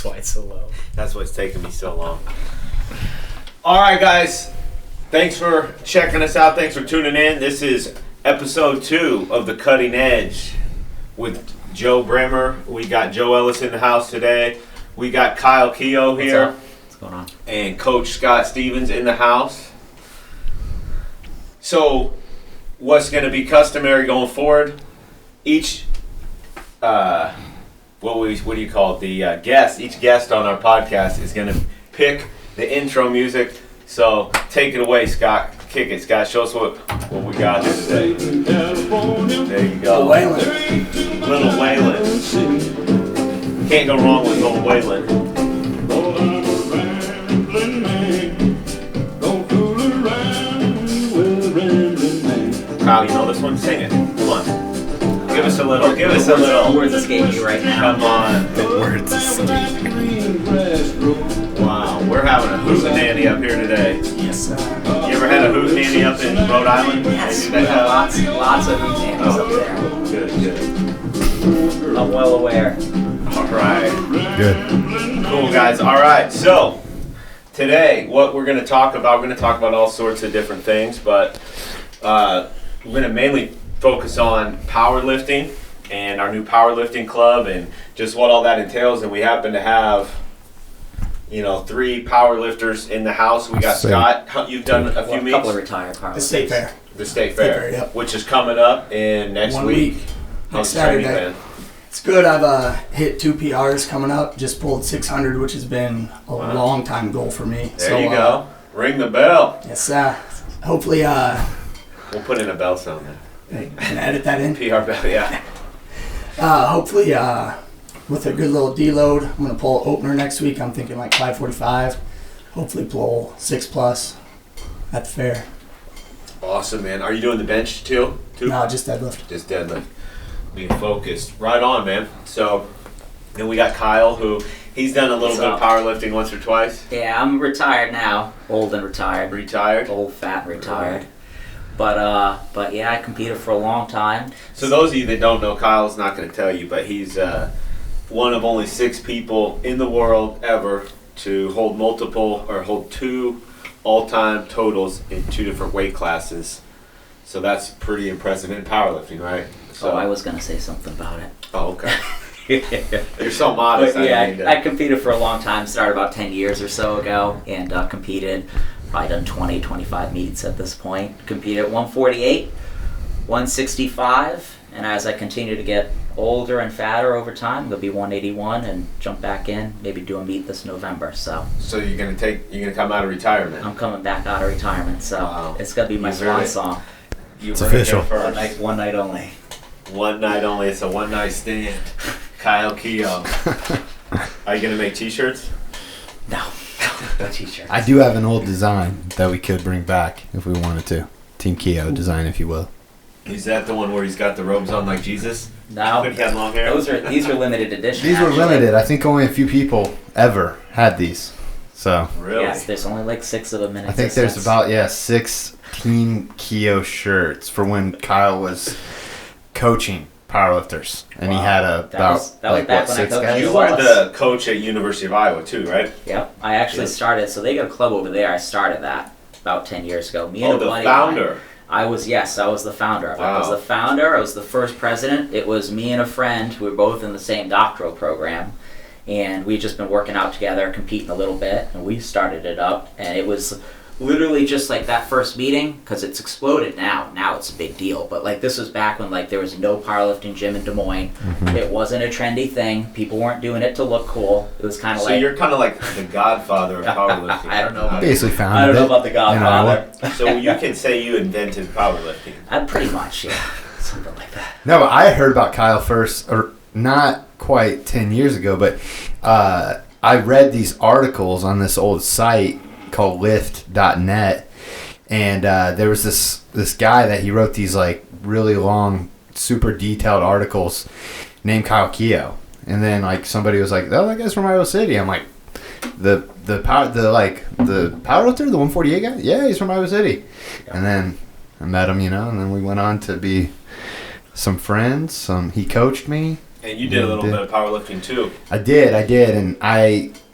That's why it's so low. That's why it's taking me so long. All right, guys. Thanks for checking us out. Thanks for tuning in. This is episode 2 of The Cutting Edge with Joe Bremer. We got Joe Ellis in the house today. We got Keough here. What's going on? And Coach Scott Stevens in the house. So, what's going to be customary going forward? Each, what do you call it? The guest, each guest on our podcast is going to pick the intro music. So, take it away, Scott. Kick it, Scott. Show us what we got here today. There you go. Little Waylon. Can't go wrong with Little Waylon. Kyle, you know this one? Sing it. Come on. Give us a little. Words escape me right now. Come on. The words escape me. Wow, we're having a hootenanny up here today. Yes, sir. You ever had a hootenanny up in Rhode Island? Yes, we have lots of hootenannies up there. Good. I'm well aware. All right. Good. Cool, guys. All right, so today what we're going to talk about all sorts of different things, but we're going to mainly focus on powerlifting and our new powerlifting club and just what all that entails. And we happen to have, 3 powerlifters in the house. We got Scott. You've done a few meets. A couple of retired powerlifters. The State Fair. The State Fair, Yep. which is coming up in next 1 week. week. How's Next training Saturday. been? It's good. I've hit 2 PRs coming up. Just pulled 600, which has been a long time goal for me. There you go. Ring the bell. Yes, hopefully, We'll put in a bell sound there. can edit that in. PR bell, yeah. Hopefully, with a good little deload, I'm gonna pull opener next week. I'm thinking like 545. Hopefully, pull 6+ at the fair. Awesome, man. Are you doing the bench too? No, just deadlift. Just deadlift. Being focused. Right on, man. So, then we got Kyle, who he's done a little bit of powerlifting once or twice. Yeah, I'm retired now. Old and retired. Retired? Old, fat, and retired. But yeah, I competed for a long time. So those of you that don't know, Kyle's not going to tell you, but he's one of only 6 people in the world ever to hold 2 all-time totals in 2 different weight classes. So that's pretty impressive in powerlifting, right? So I was going to say something about it. Oh, okay. You're so modest. But yeah, I competed for a long time. Started about 10 years or so ago and competed. Probably done 20, 25 meets at this point. Competed at 148, 165, and as I continue to get older and fatter over time, it'll be 181 and jump back in, maybe do a meet this November. So you're gonna come out of retirement. I'm coming back out of retirement, so It's gonna be my swan song. It's official. One night only. One night only. It's a one-night stand. Keough. Are you gonna make t-shirts? No. No t-shirts. I do have an old design that we could bring back if we wanted to. Team Keough design, if you will. Is that the one where he's got the robes on like Jesus? No. He had long hair? These are limited edition. These were limited. I think only a few people ever had these. So Really? Yes, there's only like 6 of them in I think there's about 6 Team Keough shirts for when Kyle was coaching powerlifters, and he had that was back when I 6 coached. guys. You were the coach at University of Iowa too, right? Yep, I actually started. So they got a club over there. I started that about 10 years ago. Me and Oh, a the buddy of mine- founder. I was the founder of it. I was Wow. the founder. I was the first president. It was me and a friend. We were both in the same doctoral program, and we'd just been working out together, competing a little bit, and we started it up. And it was literally just like that first meeting, because it's exploded now. Now it's a big deal. But like this was back when like there was no powerlifting gym in Des Moines. Mm-hmm. It wasn't a trendy thing. People weren't doing it to look cool. It was kind of So like you're kind of like the Godfather of powerlifting. I don't know. Basically founded I don't know it. about the Godfather. So you can say you invented powerlifting. Pretty much, yeah. Something like that. No, but I heard about Kyle first, or not quite 10 years ago, but I read these articles on this old site called lift.net, and there was this guy that he wrote these like really long, super detailed articles named Keough. And then like somebody was like, "Oh, that guy's from Iowa City." I'm like, the powerlifter, the 148 guy? Yeah, he's from Iowa City. Yeah. And then I met him, and then we went on to be some friends. He coached me, And you did a little bit of powerlifting too. I did, and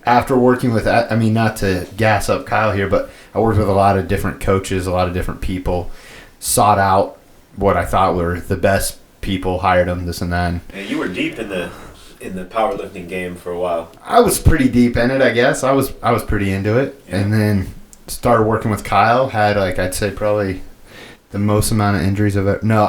after working with, I mean, not to gas up Kyle here, but I worked with a lot of different coaches, a lot of different people, sought out what I thought were the best people, hired them, this and that. And you were deep in the powerlifting game for a while. I was pretty deep in it, I guess. I was pretty into it, and then started working with Kyle. Had I'd say probably the most amount of injuries I've ever. No,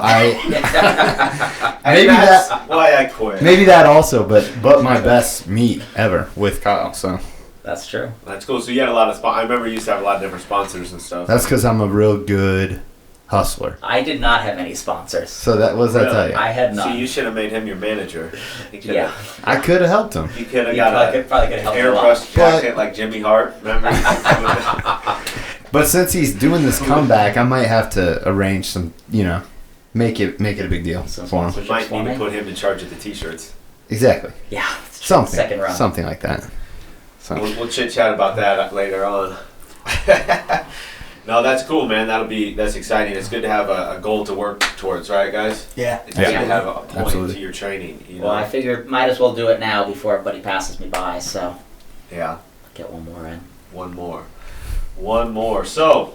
Maybe that's why I quit. Maybe that also, but my best meet ever with Kyle. So That's true. That's cool. So you had a lot of I remember you used to have a lot of different sponsors and stuff. that's because I'm a real good hustler. I did not have any sponsors. So that was I tell you. I had none. So you should have made him your manager. Yeah. I could have helped him. You could have You got probably could an help a lot. airbrush jacket like Jimmy Hart. Remember? But since he's doing this comeback, I might have to arrange some, make it a big deal Some for him. We might need to put him in charge of the t-shirts. Exactly. Yeah. It's true. Something. Second round. Something like that. So. We'll chit chat about that later on. No, that's cool, man. That's exciting. It's good to have a goal to work towards, right, guys? Yeah. It's good to have a point Absolutely. to your training. Well, I figured might as well do it now before everybody passes me by, so Yeah. get one more in. One more. So,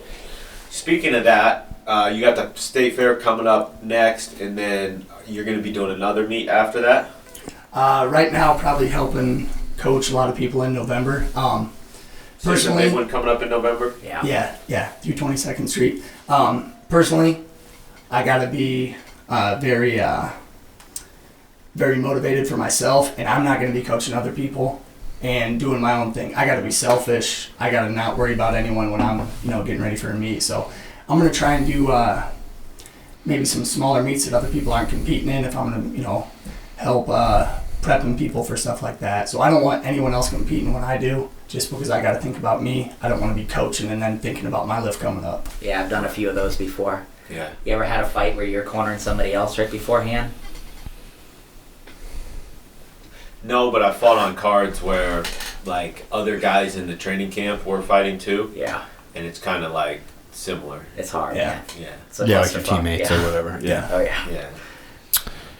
speaking of that, you got the state fair coming up next, and then you're going to be doing another meet after that? Right now, probably helping coach a lot of people in November. So there's a Personally, big one coming up in November? Yeah. yeah, through 22nd Street. Personally, I gotta be very motivated for myself, and I'm not gonna be coaching other people and doing my own thing. I gotta be selfish. I gotta not worry about anyone when I'm, getting ready for a meet. So I'm gonna try and do maybe some smaller meets that other people aren't competing in. If I'm gonna, help prepping people for stuff like that. So I don't want anyone else competing when I do. Just because I got to think about me, I don't want to be coaching and then thinking about my lift coming up. Yeah, I've done a few of those before. Yeah. You ever had a fight where you're cornering somebody else right beforehand? No, but I fought on cards where, other guys in the training camp were fighting too, Yeah. and it's kind of, similar. It's hard, Yeah. man. Yeah. It's a Yeah, like your clusterfuck. teammates Yeah. or whatever. Yeah. Oh, yeah. Yeah.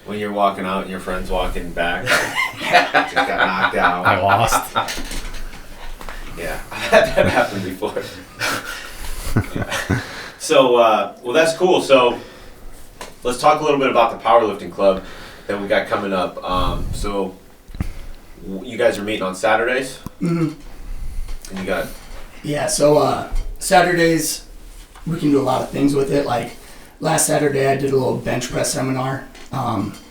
When you're walking out and your friend's walking back, just got knocked out. I lost. Yeah, that happened before. Yeah. So, well, that's cool. So, let's talk a little bit about the powerlifting club that we got coming up. So, you guys are meeting on Saturdays? Mm-hmm. And you got... Yeah, so Saturdays, we can do a lot of things with it. Like last Saturday, I did a little bench press seminar.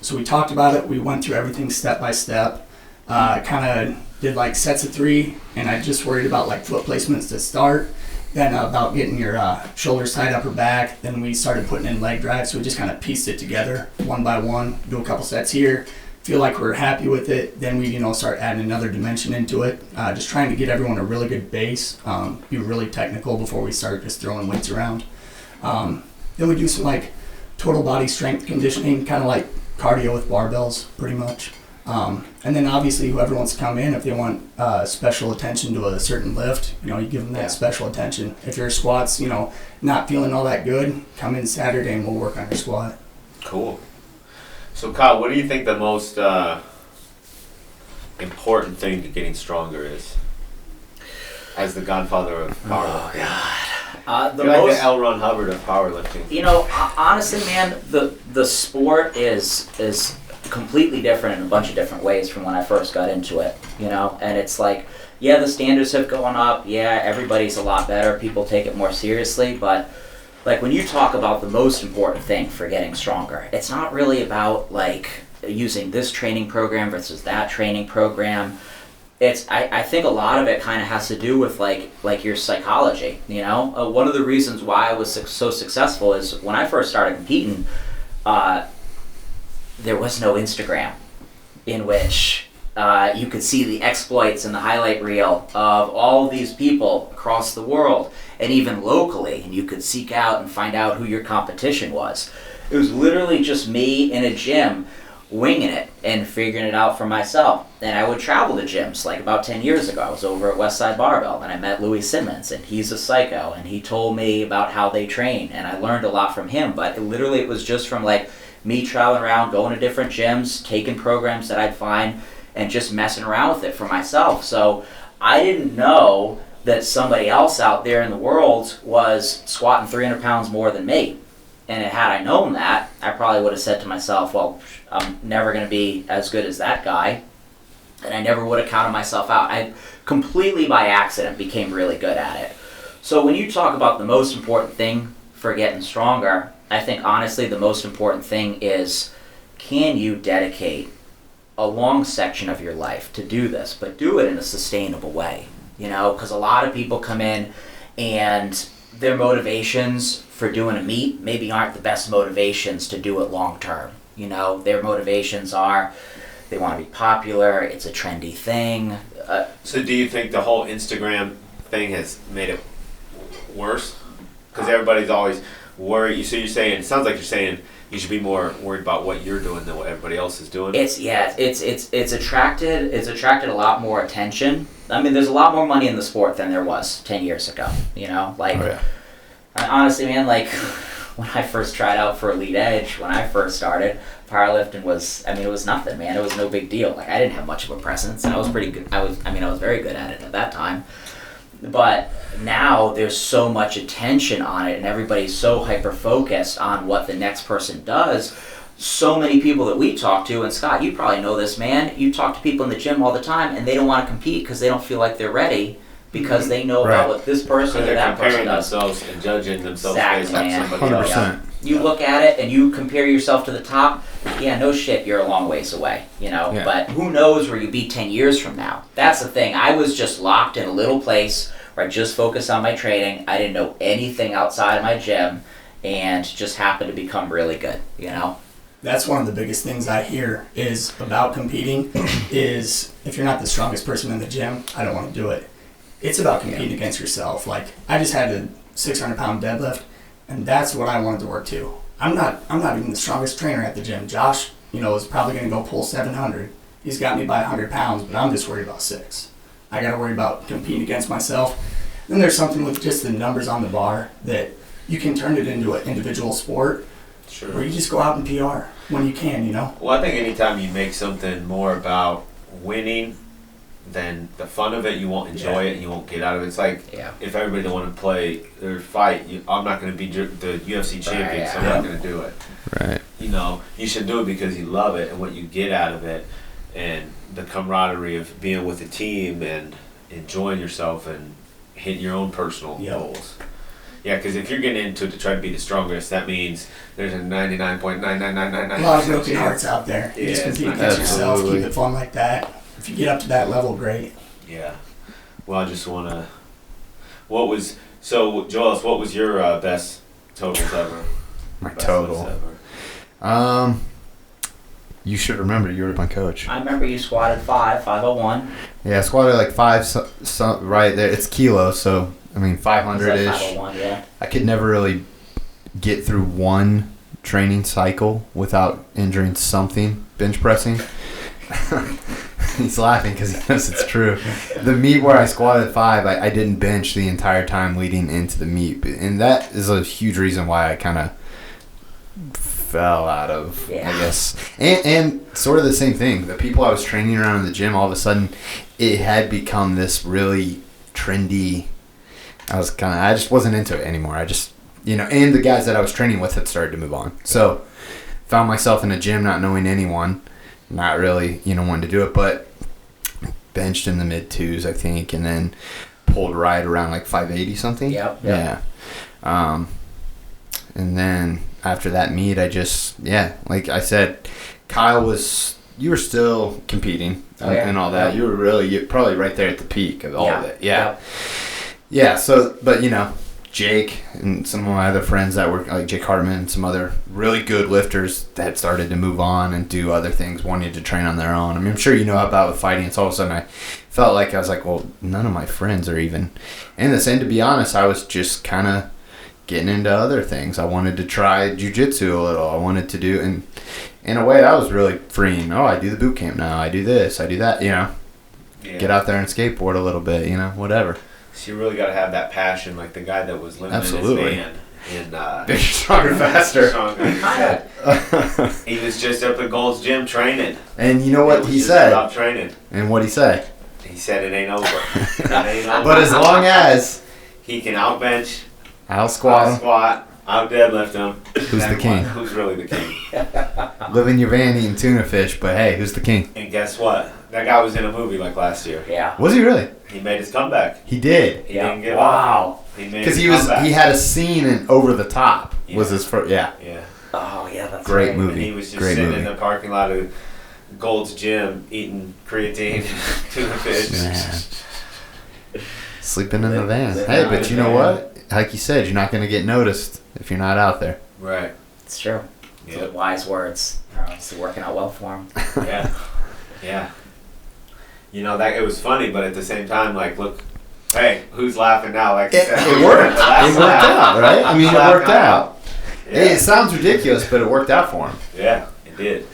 So we talked about it. We went through everything step by step. Kind of did sets of 3, and I just worried about foot placements to start. Then about getting your shoulders tied up or back. Then we started putting in leg drives. So we just kind of pieced it together one by one. Do a couple sets here. Feel like we're happy with it. Then we start adding another dimension into it. Just trying to get everyone a really good base. Be really technical before we start just throwing weights around. Then we do some total body strength conditioning, kind of like cardio with barbells, pretty much. And then obviously whoever wants to come in, if they want special attention to a certain lift, you give them that special attention. If your squat's, not feeling all that good, come in Saturday and we'll work on your squat. Cool. So, Kyle, what do you think the most important thing to getting stronger is? As the godfather of powerlifting. You're like the L. Ron Hubbard of powerlifting. Honestly, man, the sport is completely different in a bunch of different ways from when I first got into it, and it's the standards have gone up, everybody's a lot better, people take it more seriously, but when you talk about the most important thing for getting stronger, it's not really about using this training program versus that training program. I think a lot of it kind of has to do with your psychology, One of the reasons why I was so successful is when I first started competing, there was no Instagram in which you could see the exploits and the highlight reel of all these people across the world and even locally, and you could seek out and find out who your competition was. It was literally just me in a gym winging it and figuring it out for myself. And I would travel to gyms. About 10 years ago, I was over at Westside Barbell and I met Louis Simmons, and he's a psycho, and he told me about how they train, and I learned a lot from him. But it was just from me traveling around, going to different gyms, taking programs that I'd find, and just messing around with it for myself. So I didn't know that somebody else out there in the world was squatting 300 pounds more than me. And had I known that, I probably would have said to myself, well, I'm never going to be as good as that guy. And I never would have counted myself out. I completely by accident became really good at it. So when you talk about the most important thing for getting stronger, I think honestly the most important thing is, can you dedicate a long section of your life to do this, but do it in a sustainable way? You know, because a lot of people come in and their motivations for doing a meet maybe aren't the best motivations to do it long term. You know, their motivations are they want to be popular, it's a trendy thing. So do you think the whole Instagram thing has made it worse? Because everybody's always worried. So you're saying, it sounds like you're saying you should be more worried about what you're doing than what everybody else is doing. It's attracted a lot more attention. I mean, there's a lot more money in the sport than there was 10 years ago. You know, like honestly, man, like when I first tried out for Elite Edge, when I first started, powerlifting was, I mean, it was nothing, man. It was no big deal. Like I didn't have much of a presence, and I was pretty good. I was very good at it at that time. But now there's so much attention on it, and everybody's so hyper-focused on what the next person does. So many people that we talk to, and Scott, you probably know this, man, you talk to people in the gym all the time, and they don't want to compete because they don't feel like they're ready, because they know about what this person or that person does. They're comparing themselves and judging themselves exactly, based on somebody else. 100%. You look at it and you compare yourself to the top, yeah, no shit, you're a long ways away, you know, but who knows where you'll be 10 years from now. That's the thing. I was just locked in a little place where I just focused on my training. I didn't know anything outside of my gym, and just happened to become really good, you know? That's one of the biggest things I hear is about competing is if you're not the strongest person in the gym, I don't want to do it. It's about competing against yourself. Like I just had a 600-pound deadlift, and that's what I wanted to work to. I'm not even the strongest trainer at the gym. Josh, you know, is probably going to go pull 700. He's got me by 100 pounds, but I'm just worried about 6. I got to worry about competing against myself. Then there's something with just the numbers on the bar that you can turn it into an individual sport. Sure. Where you just go out and PR when you can, you know? Well, I think anytime you make something more about winning than the fun of it, you won't enjoy it and you won't get out of it. It's like if everybody don't want to play their fight, I'm not going to be the UFC champion, so I'm not going to do it. Right. You know, you should do it because you love it and what you get out of it, and the camaraderie of being with a team and enjoying yourself and hitting your own personal goals. Yeah, because if you're getting into it to try to be the strongest, that means there's a 99.99999. A lot of broken hearts out there. You just compete against yourself, absolutely. keep it fun like that. If you get up to that level, great. Yeah. Well, I just want to... Joelis, what was your best totals ever? My Best total. ones ever? You should remember, you were my coach. I remember you squatted 501. Yeah, I squatted like 5, right there. It's Keough, so I mean 500-ish. 501, yeah. I could never really get through one training cycle without injuring something, bench pressing. He's laughing because he knows it's true. The meet where I squatted 5, I didn't bench the entire time leading into the meet. And that is a huge reason why I kind of fell out of, I guess. And sort of the same thing. The people I was training around in the gym, all of a sudden, it had become this really trendy... I just wasn't into it anymore. I just, you know, and the guys that I was training with had started to move on. So, found myself in a gym not knowing anyone, not really, you know, wanting to do it, but benched in the mid-2s, I think, and then pulled right around like 580 something. Yep. Yeah. And then after that meet, I just, like I said, you were still competing and all that. You were you're probably right there at the peak of all of it. Yeah, so, but, you know, Jake and some of my other friends that were, like Jake Hartman and some other really good lifters that had started to move on and do other things, wanting to train on their own. I mean, I'm sure you know about with fighting. So all of a sudden I felt like, I was like, well, none of my friends are even in this. And to be honest, I was just kind of getting into other things. I wanted to try jiu-jitsu a little. I wanted to do, and in a way that was really freeing. Oh, I do the boot camp now. I do this. I do that, you know. Yeah. Get out there and skateboard a little bit, you know, whatever. So you really got to have that passion, like the guy that was living in his van. Bigger, stronger, faster. He was just up at Gold's Gym training. And you know what was he just said? Stop training. And what he say? He said it ain't over. It ain't over. But as long as he can out bench, I'll out squat him, squat, out deadlift him. Who's the king? Who's really the king? live in your van eating tuna fish, but hey, who's the king? And guess what? That guy was in a movie like last year. Yeah. Was he really? He made his comeback. He did. He didn't give Wow. up. He made Because his comeback. he had a scene in Over the Top. Was Yeah. his first? Yeah. Yeah. Oh yeah, that's Great right. movie. And he was just Great sitting movie. in the parking lot of Gold's Gym eating creatine, tuna fish. Man. Sleeping in the van. Living Hey, out but the you know van. what? Like you said, you're not going to get noticed if you're not out there. Right. It's true. It's Yep. wise words. It's working out well for him. Yeah. Yeah. You know, that it was funny, but at the same time, like, look, hey, who's laughing now? Like you It, said, it worked. It worked out, right? I mean, it worked out. Yeah. Hey, it sounds ridiculous, but it worked out for him. Yeah, it did.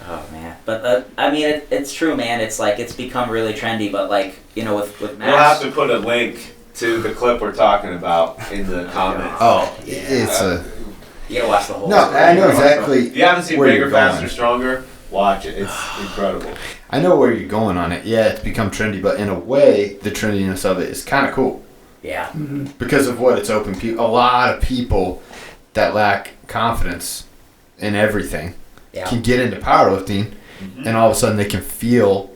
Oh man, but I mean, it's true, man. It's like it's become really trendy, but like with We'll have Max. to put a link to the clip we're talking about in the comments. Oh, Yeah. it's a... You gotta watch the whole. No, I know exactly If you haven't seen where Bigger, you're going. Faster, Stronger, watch it. It's incredible. I know where you're going on it. Yeah, it's become trendy, but in a way, the trendiness of it is kind of cool. Yeah. Because of what it's open. A lot of people that lack confidence in everything Yeah. can get into powerlifting, and all of a sudden they can feel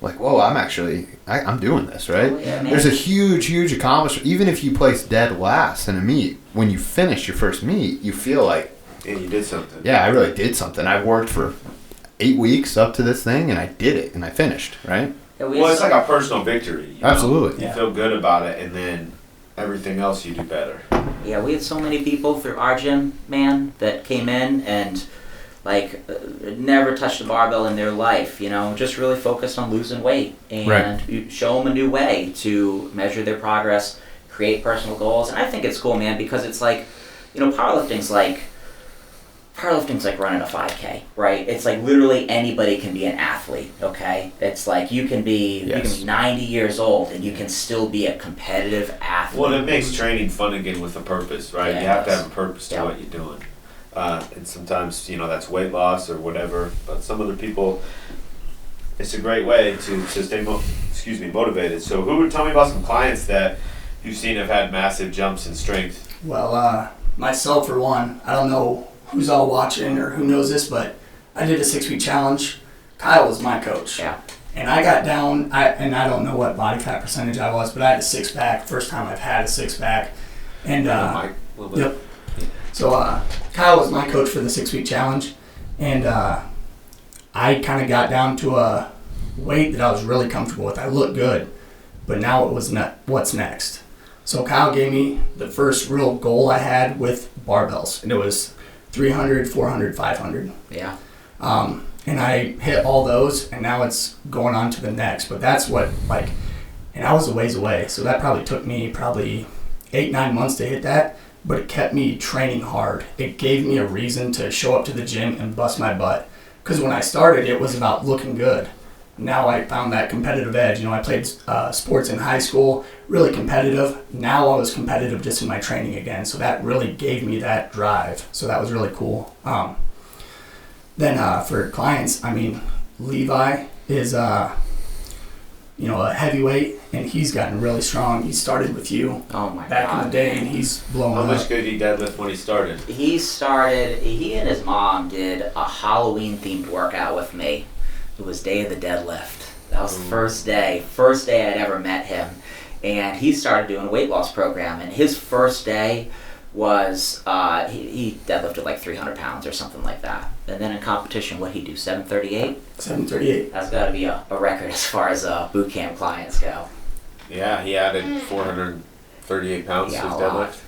like, whoa, I'm doing this, right? Oh, yeah, man. There's a huge accomplishment. Even if you place dead last in a meet, when you finish your first meet, you feel like, And you did something. yeah, I really did something. I worked for 8 weeks up to this thing, and I did it, and I finished, right? Yeah, Well, it's like a personal victory. You know? Absolutely. You feel good about it, and then everything else you do better. Yeah, we had so many people through our gym, man, that came in and never touched a barbell in their life, just really focused on losing weight. And Right. you show them a new way to measure their progress, create personal goals. And I think it's cool, man, because it's like, powerlifting's like running a 5K, right? It's like literally anybody can be an athlete, okay? It's like you can be 90 years old and you can still be a competitive athlete. Well, it makes training fun again with a purpose, right? Yeah, You have it to does. have a purpose to Yeah. what you're doing. And sometimes, that's weight loss or whatever. But some other people, it's a great way to stay motivated. So who would tell me about some clients that you've seen have had massive jumps in strength? Well, myself for one, I don't know who's all watching or who knows this, but I did a 6-week challenge. Kyle was my coach. Yeah. And I got down, and I don't know what body fat percentage I was, but I had a 6-pack. First time I've had a 6-pack. And Mike, a little bit. yep. So Kyle was my coach for the 6-week challenge, and I kind of got down to a weight that I was really comfortable with. I looked good, but now it was what's next. So Kyle gave me the first real goal I had with barbells, and it was 300, 400, 500. Yeah. And I hit all those, and now it's going on to the next. But that's what, and I was a ways away, so that probably took me 8-9 months to hit that, but it kept me training hard. It gave me a reason to show up to the gym and bust my butt. Because when I started, it was about looking good. Now I found that competitive edge. I played sports in high school, really competitive. Now I was competitive just in my training again, so that really gave me that drive. So that was really cool. Then for clients, Levi is a heavyweight, and he's gotten really strong. He started with you Oh my back God. in the day, and he's blowing How up. much could he deadlift when he started? He and his mom did a Halloween themed workout with me. It was day of the deadlift. That was the first day I'd ever met him. And he started doing a weight loss program, and his first day was, he deadlifted like 300 pounds or something like that. And then in competition, what'd he do, 738? 738. That's gotta be a record as far as boot camp clients go. Yeah, he added 438 pounds to Yeah, his a lot. deadlift.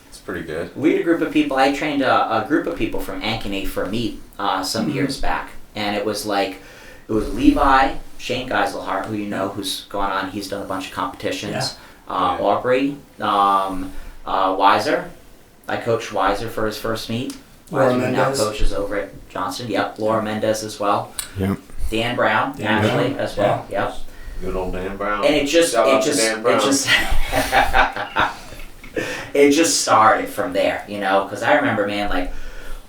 It's pretty good. We had a group of people, I trained a group of people from Ankeny for meet some years back. And it was Levi, Shane Geiselhart, who's gone on, he's done a bunch of competitions. Yeah. Aubrey, Weiser. I coached Weiser for his first meet. Laura Weiser now Mendez. coaches over at Johnston. Yep, Laura Mendez as well. Yep. Dan Brown, Dan actually, Brown. as well. Yep. Good old Dan Brown. And it just it just started from there, because I remember, man,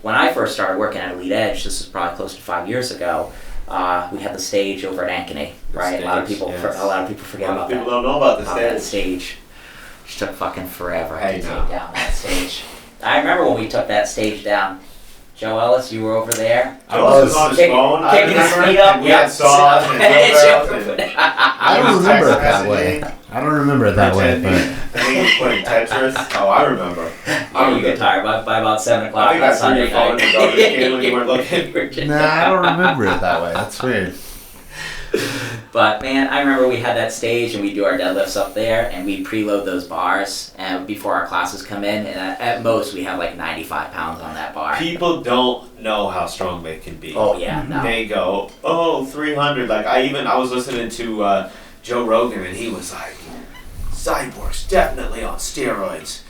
when I first started working at Elite Edge, this was probably close to 5 years ago. We had the stage over at Ankeny, right? Stage, a lot of people forget about that. People don't know about the That stage. stage. Which took fucking forever Hey, to no. take down that stage. I remember when we took that stage down. Joe Ellis, you were over there. Joe was on his phone. I Kicking his remember. feet up. We had saws and wheelbarrows. I don't remember it that way. I don't remember it that way, but I think he was playing Tetris. Oh, I remember. You get tired by about 7 o'clock. I think I on threw Sunday your phone in night. the garbage can when you weren't looking. nah, I don't remember it that way. That's weird. But man, I remember we had that stage and we do our deadlifts up there and we preload those bars and before our classes come in, and at most we have like 95 pounds on that bar. People don't know how strong they can be. Oh yeah, no. They go, 300. Like I was listening to Joe Rogan and he was like, Cyborg's definitely on steroids.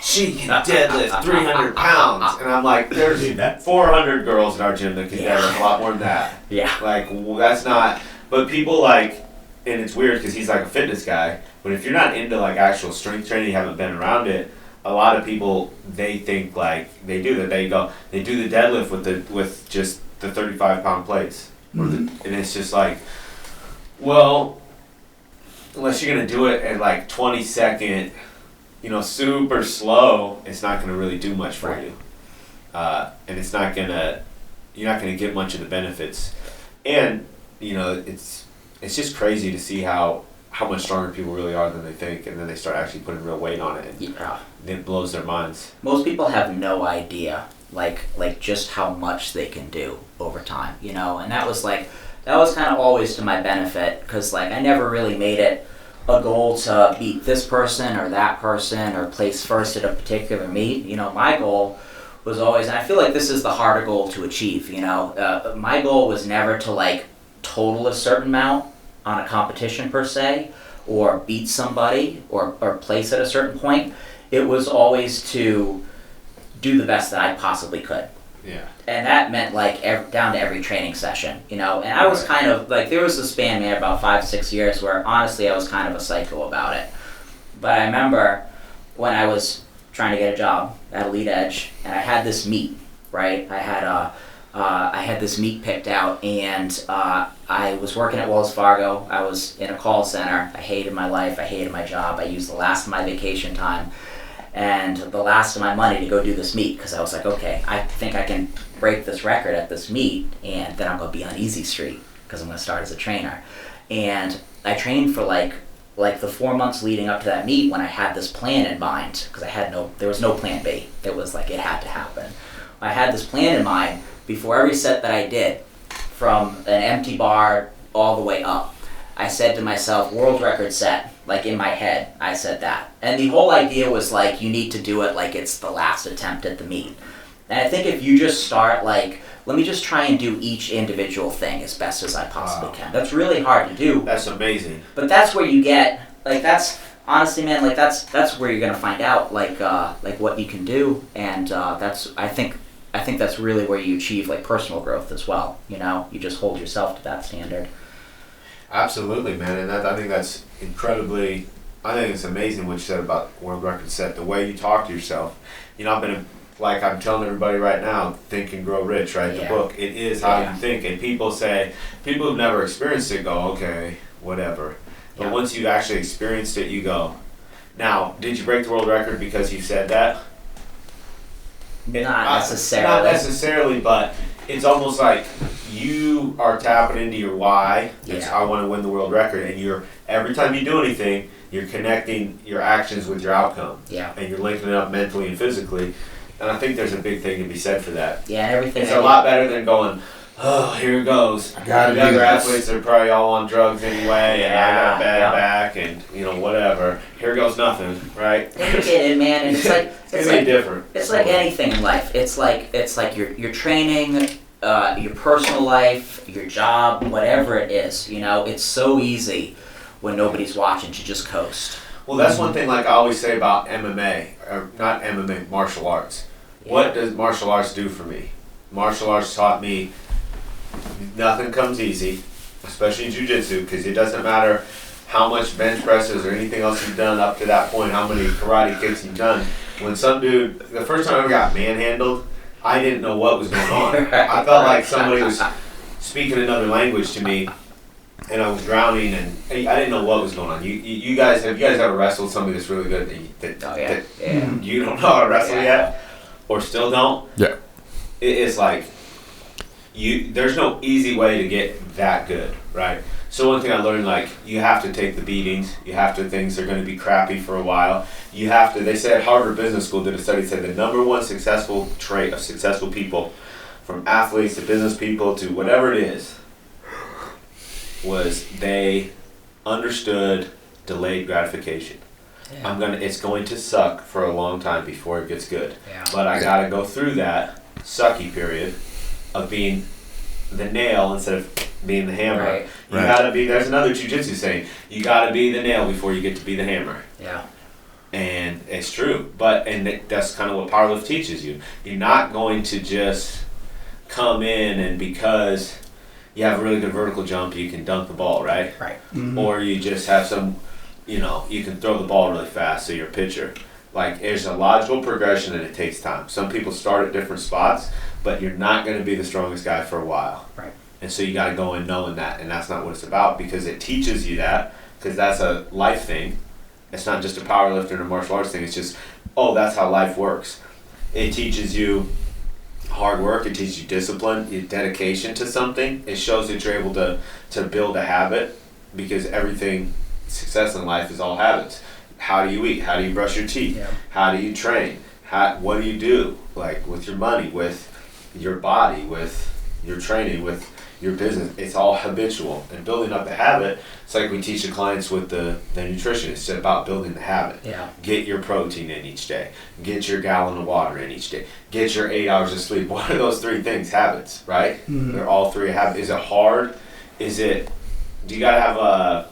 She can deadlift 300 pounds. And I'm like, there's 400 girls in our gym that can deadlift a lot more than that. Yeah. Like, well, that's not, but people like, and it's weird because he's like a fitness guy, but if you're not into like actual strength training, you haven't been around it, a lot of people, they think like, they do that, they do the deadlift with just the 35-pound plates. And it's just like, well, unless you're going to do it at like 20-second, super slow, it's not going to really do much for you. And it's not going to, you're not going to get much of the benefits. And, it's just crazy to see how much stronger people really are than they think, and then they start actually putting real weight on it, and it blows their minds. Most people have no idea, like just how much they can do over time, and that was kind of always to my benefit, because like I never really made it a goal to beat this person or that person or place first at a particular meet. My goal was always, and I feel like this is the harder goal to achieve, my goal was never to like total a certain amount on a competition per se, or beat somebody or place at a certain point. It was always to do the best that I possibly could. Yeah. And that meant like down to every training session, and I was kind of like, there was a span there about 5-6 years where honestly I was kind of a psycho about it. But I remember when I was trying to get a job at Elite Edge and I had this meet, right? I had this meet picked out, and I was working at Wells Fargo. I was in a call center. I hated my life. I hated my job. I used the last of my vacation time and the last of my money to go do this meet, because I was like, okay, I think I can break this record at this meet, and then I'm going to be on Easy Street because I'm going to start as a trainer. And I trained for like the 4 months leading up to that meet when I had this plan in mind, because there was no plan B. It was like it had to happen. I had this plan in mind before every set that I did, from an empty bar all the way up. I said to myself, world record set, like in my head, I said that. And the whole idea was like, you need to do it like it's the last attempt at the meet. And I think if you just start like, let me just try and do each individual thing as best as I possibly can. That's really hard to do. That's amazing. But that's where you get, like that's, honestly man, like that's where you're gonna find out like what you can do. And I think that's really where you achieve like personal growth as well. You just hold yourself to that standard. Absolutely, man, and I think that's incredibly. I think it's amazing what you said about world record set. The way you talk to yourself. I've been like I'm telling everybody right now, Think and Grow Rich, right? Yeah. The book. It is how you think, and people who've never experienced it go, okay, whatever. But once you've actually experienced it, you go. Now, did you break the world record because you said that? Not necessarily. Not necessarily, but it's almost like you are tapping into your why. It's I want to win the world record, and every time you do anything, you're connecting your actions with your outcome. Yeah. And you're linking it up mentally and physically. And I think there's a big thing to be said for that. Yeah, and everything. It's a lot better than going, oh, here it goes. I gotta the do other this. athletes are probably all on drugs anyway, and I got a bad back, and whatever. Here goes nothing, right? You get it, man, and it's like It's like different. It's like anything in life. It's like your training, your personal life, your job, whatever it is. It's so easy when nobody's watching to just coast. Well, that's one thing like I always say about MMA, or not MMA, martial arts. Yeah. What does martial arts do for me? Martial arts taught me nothing comes easy, especially in jiu-jitsu, because it doesn't matter how much bench presses or anything else you've done up to that point, how many karate kicks you've done. When some dude, the first time I ever got manhandled, I didn't know what was going on. I felt like somebody was speaking another language to me, and I was drowning, and I didn't know what was going on. You guys, have you guys ever wrestled somebody that's really good that you don't know how to wrestle yet, or still don't? Yeah. It's like there's no easy way to get that good, right? So one thing I learned, like, you have to take the beatings. Things are going to be crappy for a while. They said Harvard Business School did a study, said the number one successful trait of successful people, from athletes to business people to whatever it is, was they understood delayed gratification. Yeah. It's going to suck for a long time before it gets good. Yeah. But I got to go through that sucky period of being the nail instead of being the hammer. Right. You gotta be. There's another jiu-jitsu saying, you gotta be the nail before you get to be the hammer. Yeah. And it's true, that's kind of what powerlift teaches you. You're not going to just come in and because you have a really good vertical jump, you can dunk the ball, right? Right. Mm-hmm. Or you just have some, you can throw the ball really fast, so you're a pitcher. Like, there's a logical progression and it takes time. Some people start at different spots, but you're not going to be the strongest guy for a while. Right. And so you got to go in knowing that, and that's not what it's about, because it teaches you that, because that's a life thing. It's not just a powerlifter and a martial arts thing. It's just, that's how life works. It teaches you hard work. It teaches you discipline, your dedication to something. It shows that you're able to build a habit, because everything, success in life is all habits. How do you eat? How do you brush your teeth? Yeah. How do you train? What do you do? Like, with your money, with your body, with your training, with your business. It's all habitual. And building up the habit, it's like we teach the clients with the nutrition. It's about building the habit. Yeah. Get your protein in each day. Get your gallon of water in each day. Get your 8 hours of sleep. What are those three things? Habits, right? Mm-hmm. They're all three habits. Is it hard? Do you gotta have a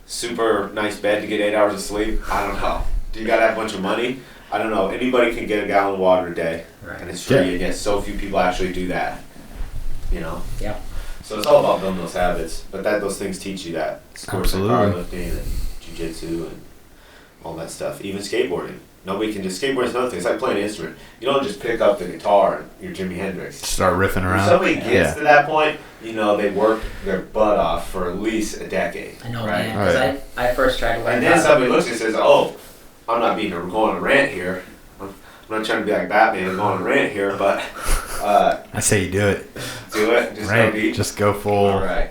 super nice bed to get 8 hours of sleep? I don't know. Do you gotta have a bunch of money? I don't know. Anybody can get a gallon of water a day. Right. And it's free. Yeah. And yet so few people actually do that. Yeah. So it's all about building those habits, but those things teach you that. Sports like Absolutely. powerlifting and jiu-jitsu and all that stuff. Even skateboarding. Nobody can just skateboard is another thing. It's like playing an instrument. You don't just pick up the guitar and you're Jimi Hendrix. Start riffing If around. somebody gets to that point, they worked their butt off for at least a decade. I know, right? man. Because I first tried to learn And then somebody looks and says, I'm not going on a rant here. I'm not trying to be like Batman and go on a rant here, but I say you do it. do it. Just Right. go deep. Just go full. All right.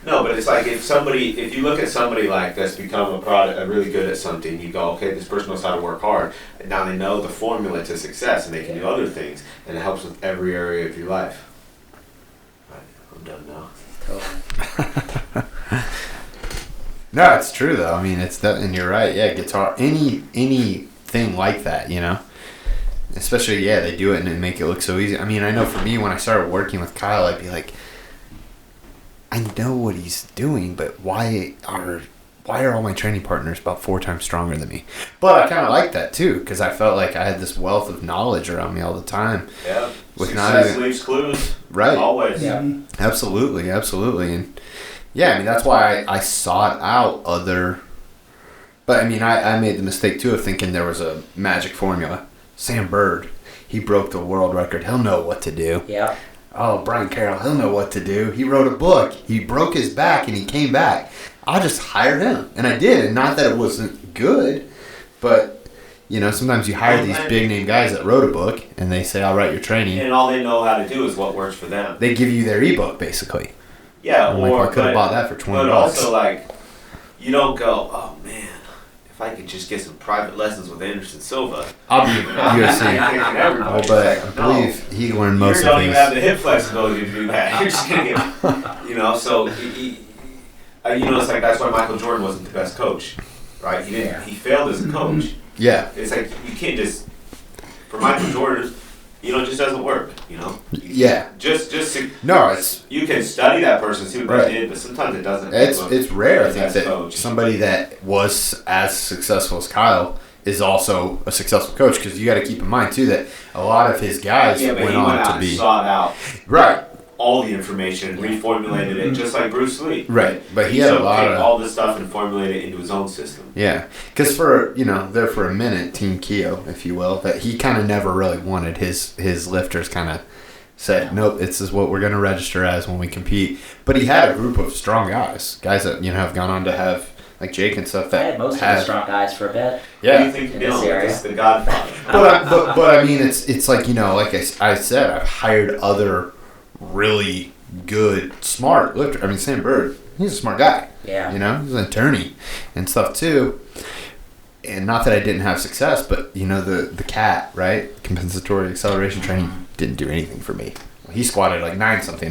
No, but it's like if you look at somebody like that's become really good at something, you go, okay, this person knows how to work hard. And now they know the formula to success, and they can do other things, and it helps with every area of your life. Right, I'm done now. Totally. No, it's true though. I mean, it's that, and you're right. Yeah, guitar, anything like that, Especially, they do it and they make it look so easy. I mean, I know for me, when I started working with Kyle, I'd be like, I know what he's doing, but why are all my training partners about 4 times stronger than me? But I kind of like that too, because I felt like I had this wealth of knowledge around me all the time. Yeah. With Success leaves clues. Right. Always. Yeah. Absolutely. And that's why I sought out other. But I mean, I made the mistake too of thinking there was a magic formula. Sam Bird, he broke the world record. He'll know what to do. Yeah. Oh, Brian Carroll, he'll know what to do. He wrote a book. He broke his back and he came back. I'll just hire him. And I did. And not that it wasn't good, but, sometimes you hire these big name guys that wrote a book and they say, I'll write your training. And all they know how to do is what works for them. They give you their ebook, basically. Yeah, I'm like, I could have bought that for $20. But also, you don't go, oh man, if I could just get some private lessons with Anderson Silva. I'll be UFC. Oh, But I believe he learned most you of don't his. even have the hip flexibility to do that. You're just gonna get, so it's like that's why Michael Jordan wasn't the best coach, right? He didn't. He failed as a coach. Yeah. It's like you can't just for Michael Jordan. It just doesn't work, Yeah. Just No, it's you can study that person, see what Right. they did, but sometimes it doesn't. it's rare. I think that coach. somebody that was as successful as Kyle is also a successful coach, because you got to keep in mind too that a lot of his guys but went he on went out to and be sought out right. all the information and reformulated it just like Bruce Lee. Right, but he had a lot of all this stuff and formulated it into his own system. Yeah, because for there for a minute, Team Keough, if you will, that he kind of never really wanted his lifters kind of said, nope, this is what we're going to register as when we compete. But he had a group of strong guys that have gone on to have like Jake and stuff. That I had most of the strong guys for a bit. Yeah, what do you think it's the Godfather? but I mean, it's like like I said, I've hired other really good, smart lifters. I mean, Sam Bird, he's a smart guy. Yeah, he's an attorney and stuff too. And not that I didn't have success, but the CAT, right? Compensatory acceleration training didn't do anything for me. He squatted like 9 something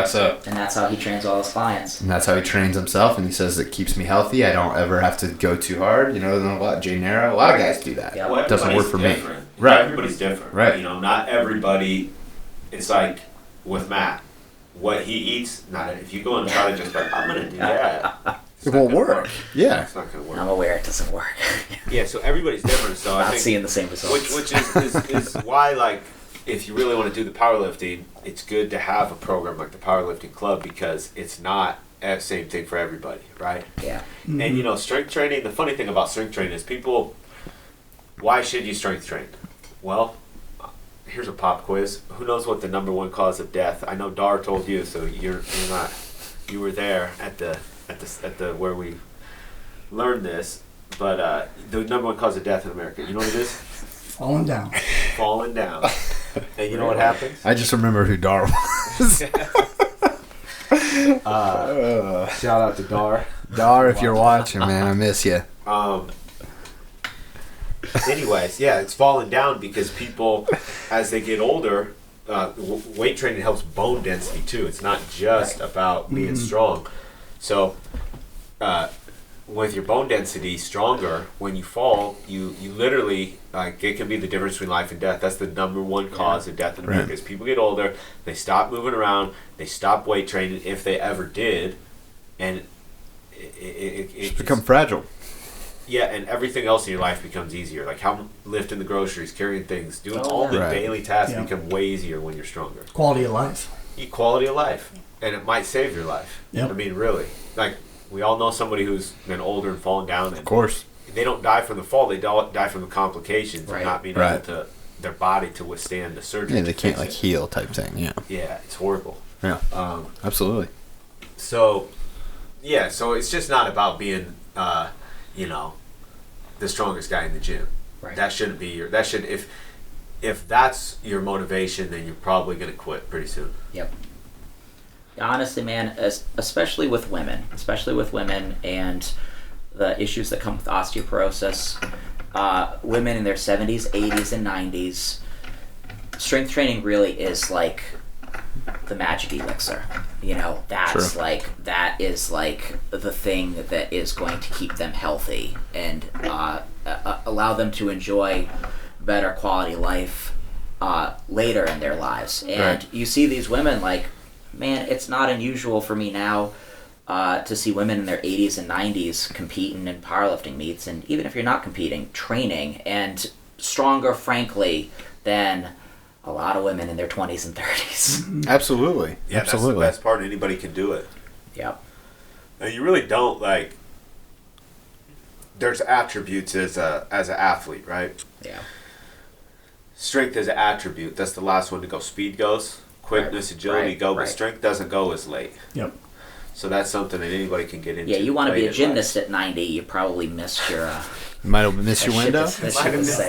so. And that's how he trains all his clients. And that's how he trains himself, and he says it keeps me healthy. I don't ever have to go too hard. A lot. Jay Nara, a lot of guys do that. Yeah. Well, it doesn't work for different. me. Right. Everybody's different. Right. Not everybody. It's like with Matt, what he eats. Not if you go and try to just like I'm gonna do that. It won't work. Yeah. It's not gonna work. I'm aware it doesn't work. Yeah. So everybody's different. So I Not think seeing the same results. which is why like. If you really want to do the powerlifting, it's good to have a program like the Powerlifting Club because it's not the same thing for everybody, right? Yeah. Mm-hmm. And strength training, the funny thing about strength training is why should you strength train? Well, here's a pop quiz. Who knows what the number 1 cause of death? I know Dar told you, so you're not. You were there at the where we learned this, but the number 1 cause of death in America. You know what it is? Falling down. Falling down. And you know what happens? I just remember who Dar was. Shout out to Dar. Dar, if you're watching, man, I miss you. Anyways, yeah, it's falling down because people, as they get older, weight training helps bone density too. It's not just about being strong. So, with your bone density stronger, when you fall, you literally it can be the difference between life and death. That's the number 1 cause of death in America. Right. As people get older, they stop moving around, they stop weight training if they ever did, and it become fragile. Yeah, and everything else in your life becomes easier. Like how lifting the groceries, carrying things, doing all the Right. daily tasks Yeah. become way easier when you're stronger. Quality of life. Quality of life, and it might save your life. Yep. I mean, really, like we all know somebody who's been older and fallen down, and Of course. they don't die from the fall; they die from the complications Right. of not being Right. able to their body to withstand the surgery. Yeah, they to can't fix it. heal type thing. Yeah. Yeah, it's horrible. Yeah. Absolutely. So, yeah, so it's just not about being, the strongest guy in the gym. Right. That shouldn't be if that's your motivation, then you're probably going to quit pretty soon. Yep. Honestly, man, especially with women and the issues that come with osteoporosis, women in their 70s, 80s, and 90s, strength training really is like the magic elixir. That's Sure. that is like the thing that is going to keep them healthy and allow them to enjoy better quality life later in their lives. And Right. you see these women man, it's not unusual for me now to see women in their 80s and 90s competing in powerlifting meets, and even if you're not competing, training, and stronger, frankly, than a lot of women in their 20s and 30s. Absolutely. Yeah, Absolutely. that's the best part. Anybody can do it. Yep. And you really don't there's attributes as an athlete, right? Yeah. Strength is an attribute. That's the last one to go. Speed goes, quickness, agility Right. go, but Right. strength doesn't go as late. Yep. So that's something that anybody can get into. Yeah, you want to be late a in gymnast at 90, you probably missed your... You might have missed your window.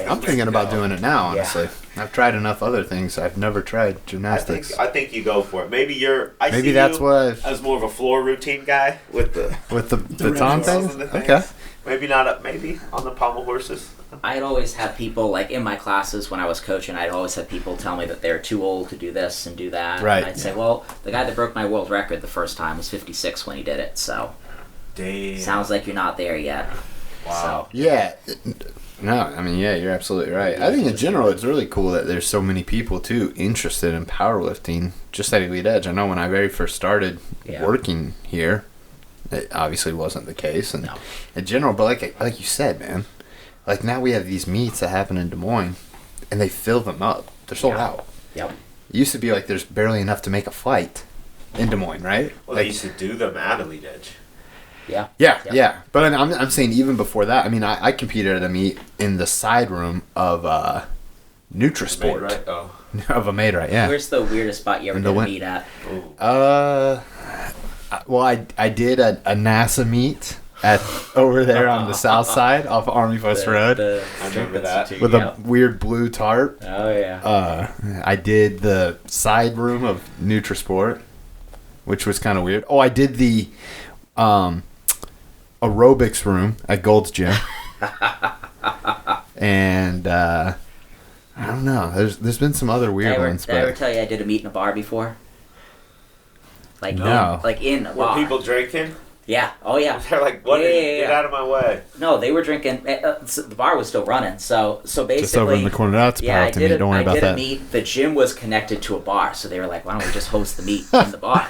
I'm thinking about doing it now, honestly. I've tried enough other things. I've never tried gymnastics. I think you go for it. Maybe Maybe that's what as more of a floor routine guy with the baton balls thing. and the things. Okay. Maybe not. Maybe on the pommel horses. I'd always have people, in my classes when I was coaching, I'd always have people tell me that they're too old to do this and do that. Right. And I'd say, well, the guy that broke my world record the first time was 56 when he did it, so Damn. sounds like you're not there yet. Wow. Yeah. No, I mean, yeah, you're absolutely right. I think in general, it's really cool that there's so many people, too, interested in powerlifting, just at Elite Edge. I know when I very first started working here, it obviously wasn't the case. And in general, but like you said, man, now we have these meets that happen in Des Moines, and they fill them up. They're sold out. Yep. It used to be like there's barely enough to make a flight in Des Moines, right? Well, Like, they used to do them at Elite Edge. Yeah. yeah. But I'm saying even before that, I mean, I competed at a meet in the side room of Nutrisport. Right? Oh. Of a Maid-Rite, yeah. Where's the weirdest spot you ever In did the a win- meet at? Well, I did a NASA meet over there on the south side off Army Post Road I remember that. with a weird blue tarp. Oh yeah. I did the side room of Nutrisport, which was kind of weird. Oh, I did the aerobics room at Gold's Gym. And I don't know. There's been some other weird ones. Did I ever But tell you I did a meet in a bar before? Like No. in a Were bar. people drinking? Yeah. Oh yeah. They're like, what? Yeah, Get yeah. out of my way. No, they were drinking. The bar was still running. So basically. just over in the corner. That's Yeah, I powerlifting did meet. Don't worry I about did that. a meet. The gym was connected to a bar, so they were like, "Why don't we just host the meet in the bar?"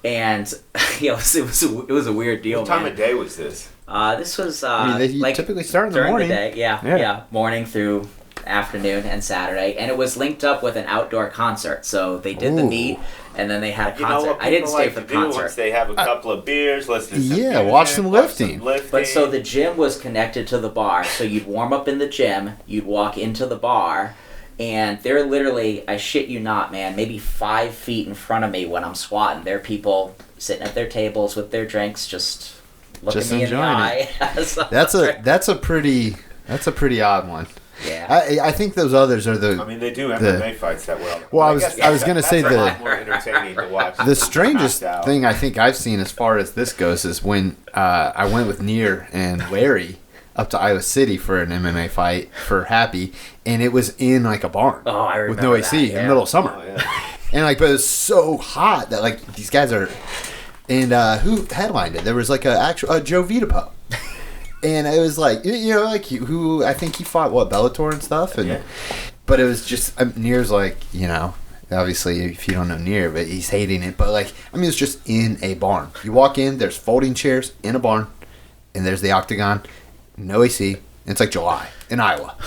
And it was a weird deal. What time man. of day was this? This was I mean, you like typically start in the during morning. the day. Yeah. Yeah, morning through afternoon and Saturday, and it was linked up with an outdoor concert. So they did the Ooh. meet, and then they had a You know concert. what I didn't people stay like for to the do once concert. they have a couple of beers, listen to some Yeah, music, watch some lifting. But so the gym was connected to the bar, so you'd warm up in the gym, you'd walk into the bar, and they're literally, I shit you not, man, maybe 5 feet in front of me when I'm squatting. There are people sitting at their tables with their drinks, just looking Just me in the enjoying eye. So- That's a pretty odd one. yeah. I think those others are the I mean, they do MMA fights that well. Well, I guess was gonna that's say a the- lot more entertaining to watch. the strangest Knocked out. thing I think I've seen as far as this goes is when I went with Neer and Larry up to Iowa City for an MMA fight for Happy, and it was in like a barn Oh, I remember with no AC that, in yeah. the middle of summer, Oh, yeah. and like but it was so hot that like these guys are, and who headlined it? There was like a Joe Vitapo. And it was like, you know, like who I think he fought Bellator and stuff, and Yeah. but it was just Near's like, you know, obviously if you don't know Near, but he's hating it. But like, I mean, it's just in a barn. You walk in, there's folding chairs in a barn, and there's the octagon, no AC. And it's like July in Iowa,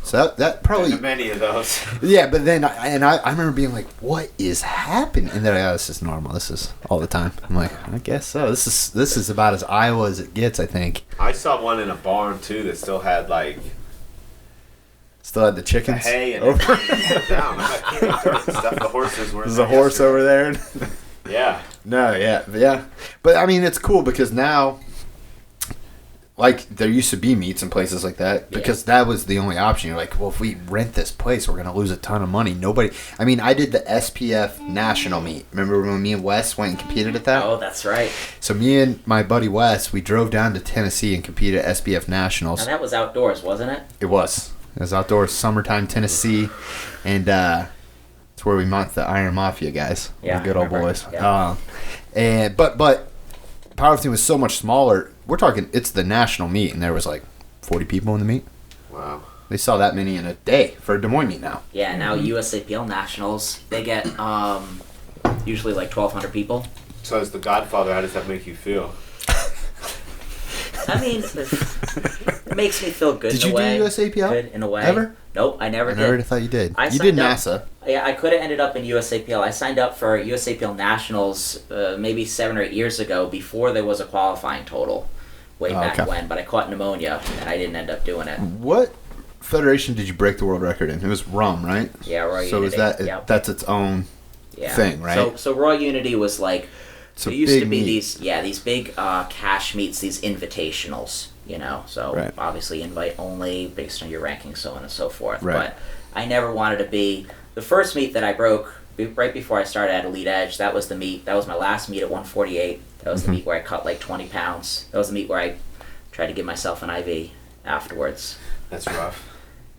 so that probably Many of those. yeah. But then I remember being like, what is happening? And then like, oh, this is normal. This is all the time. I'm like, I guess so. This is about as Iowa as it gets, I think. I saw one in a barn too that still had like Still had the the chickens. hay and over. everything down. I'm like, "Damn, turkeys and stuff. The horses were. in There's a there horse yesterday." over there. Yeah. No, yeah. But I mean, it's cool because now, like, there used to be meets and places like that because that was the only option. You're like, well, if we rent this place, we're going to lose a ton of money. I mean, I did the SPF national meet. Remember when me and Wes went and competed at that? Oh, that's right. So me and my buddy Wes, we drove down to Tennessee and competed at SPF nationals. And that was outdoors, wasn't it? It was outdoors, summertime Tennessee, and it's where we met the Iron Mafia guys, Yeah, the good old I remember. boys. Yeah. And but powerlifting was so much smaller. We're talking, it's the national meet, and there was like 40 people in the meet. Wow. They saw that many in a day for a Des Moines meet now. Yeah, now USAPL Nationals, they get usually like 1,200 people. So as the Godfather, how does that make you feel? I mean, it makes me feel good Did in you a way. do USAPL? Good in a way. Ever? Nope, I never I did. never thought you did. I You did signed up- NASA. Yeah, I could have ended up in USAPL. I signed up for USAPL Nationals maybe 7 or 8 years ago before there was a qualifying total. Way Oh, back okay. when, but I caught pneumonia and I didn't end up doing it. What federation did you break the world record in? It was RUM, right? Yeah, Royal So Unity. is that Yep. that's its own Yeah. thing, right? So Royal Unity was like It's a there used to big be meet. these big cash meets, these invitationals, you know. So Right. obviously invite only based on your ranking, so on and so forth. Right. But I never wanted to be the first meet that I broke right before I started at Elite Edge. That was the meet. That was my last meet at 148. That was the meet where I cut like 20 pounds. That was the meet where I tried to give myself an IV afterwards. That's rough.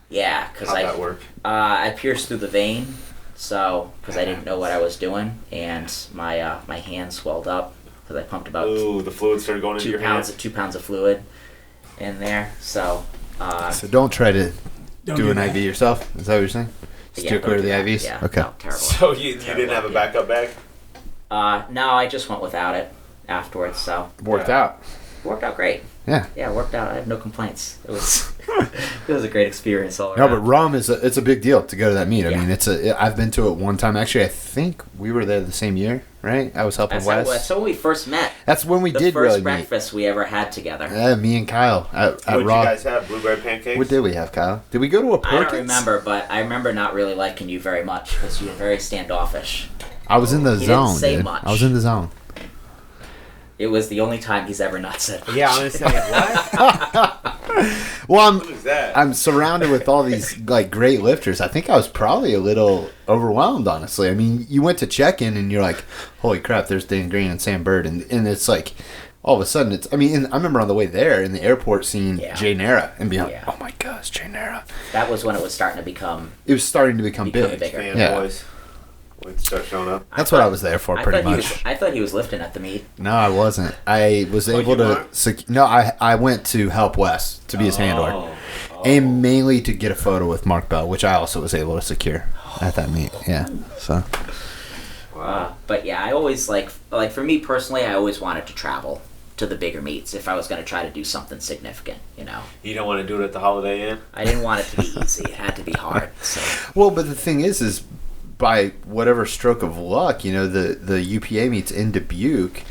Yeah, because How'd that work? I pierced through the vein, so because I didn't know what I was doing, and my my hand swelled up because I pumped about Ooh, the fluid started going into 2 your pounds hands. 2 pounds of fluid in there. So So don't try to Don't do do an that. IV yourself. Is that what you're saying? Steer don't clear of do the that. IVs? Yeah, Okay. no, terrible. So you Terrible didn't have a idea. backup bag? No, I just went without it afterwards. So Worked Yeah. out. worked out great. Yeah. Yeah, it worked out. I have no complaints. It was It was a great experience all No, around. but rum it's a big deal to go to that meet. I Yeah. mean, I've been to it one time. Actually, I think we were there the same year, right? I was helping Wes. That's when we first met. That's when we The did first really meet. breakfast we ever had together. Yeah, me and Kyle at What did you Rock. guys have? Blueberry pancakes? What did we have, Kyle? Did we go to a I Perkins? don't remember, but I remember not really liking you very much because you were very standoffish. I was in the He didn't zone, say dude. much. I was in the zone. It was the only time he's ever not said much. Yeah, I'm saying, what? Well, Who's that? I'm surrounded with all these like great lifters. I think I was probably a little overwhelmed, honestly. I mean, you went to check in and you're like, "Holy crap!" There's Dan Green and Sam Bird, and it's like, all of a sudden, it's. I mean, I remember on the way there in the airport seeing Jay Nara and being like, Yeah. "Oh my gosh, Jay Nara!" That was when it was starting to become. It was starting to become big. bigger. Fanboys. Would start showing up. That's what I was there for, pretty thought much. I thought he was lifting at the meet. No, I wasn't. I was Oh, able you to. weren't? No, I went to help Wes to be his handler. Oh. And mainly to get a photo with Mark Bell, which I also was able to secure at that meet. Yeah, so Wow. But yeah, I always like for me personally, I always wanted to travel to the bigger meets if I was going to try to do something significant. You know, You don't want to do it at the Holiday Inn? I didn't want it to be easy. It had to be hard. So well, but the thing is by whatever stroke of luck, you know, the UPA meets in Dubuque.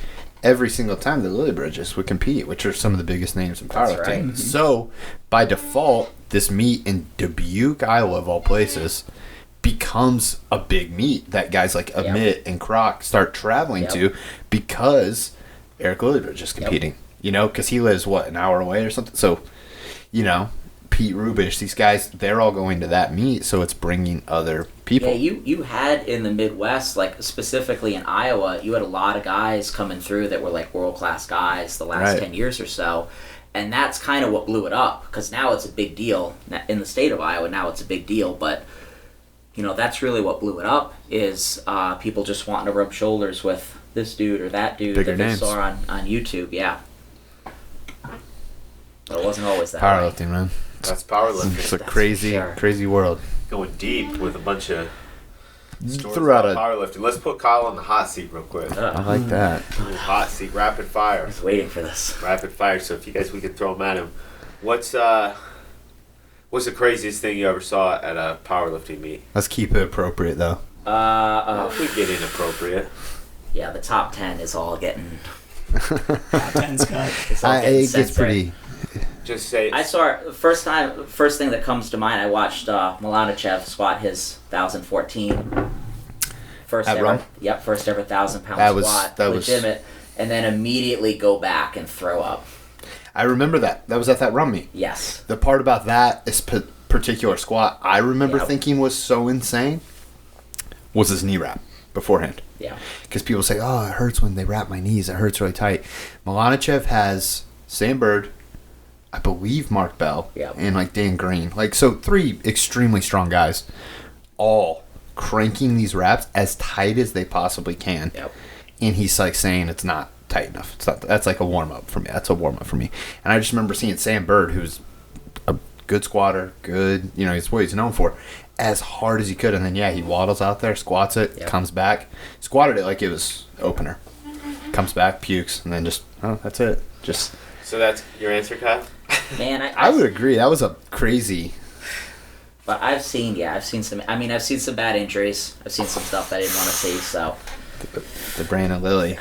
Every single time the Lily Bridges would compete, which are some of the biggest names in That's powerlifting. right. So, by default, this meet in Dubuque, Iowa, of all places, becomes a big meet that guys like Amit and Croc start traveling to because Eric Lillibridge is competing. You know, because he lives, an hour away or something? So, you know, Pete Rubish, these guys, they're all going to that meet, so it's bringing other people. yeah, you had in the Midwest, like specifically in Iowa, you had a lot of guys coming through that were like world class guys the last 10 years or so. And that's kind of what blew it up because now it's a big deal in the state of Iowa. Now it's a big deal, but you know that's really what blew it up is people just wanting to rub shoulders with this dude or that dude Bigger that they names. saw on YouTube. Yeah, but it wasn't always that way. Powerlifting, man. That's powerlifting. It's a That's crazy, for sure. crazy world. Going deep with a bunch of stories Throughout about powerlifting. Let's put Kyle on the hot seat real quick. I like that. Ooh, hot seat, rapid fire. I was waiting for this. Rapid fire. So if you guys, we could throw them at him. What's the craziest thing you ever saw at a powerlifting meet? Let's keep it appropriate, though. If we get inappropriate. Yeah, the top 10 is all getting. Ten's cut. It's all getting It gets censored. pretty. Just say I saw it first thing that comes to mind. I watched Milanachev squat his 1,014. First At ever, Rum? yep, first ever 1,000-pound That was- squat, that was- legitimate, and then immediately go back and throw up. I remember that. That was at that rum meet. Yes, The part about that is particular squat I remember Yep. thinking was so insane was his knee wrap beforehand. yeah, Because people say, oh, it hurts when they wrap my knees. It hurts really tight. Milanachev has Sam Bird, I believe Mark Bell, Yep. and like Dan Green. Like, so 3 extremely strong guys all cranking these wraps as tight as they possibly can. yep. And he's like saying it's not tight enough. It's not. That's like a warm up for me. That's a warm up for me. And I just remember seeing Sam Bird, who's a good squatter, good. You know, it's what he's known for, as hard as he could. And then he waddles out there, squats it, Yep. comes back, squatted it like it was opener, comes back, pukes, and then just that's it. Just so. That's your answer, Kyle. Man, I would agree. That was a crazy. But I've seen some. I mean, I've seen some bad injuries. I've seen some stuff I didn't want to see. So The Brandon Lilly.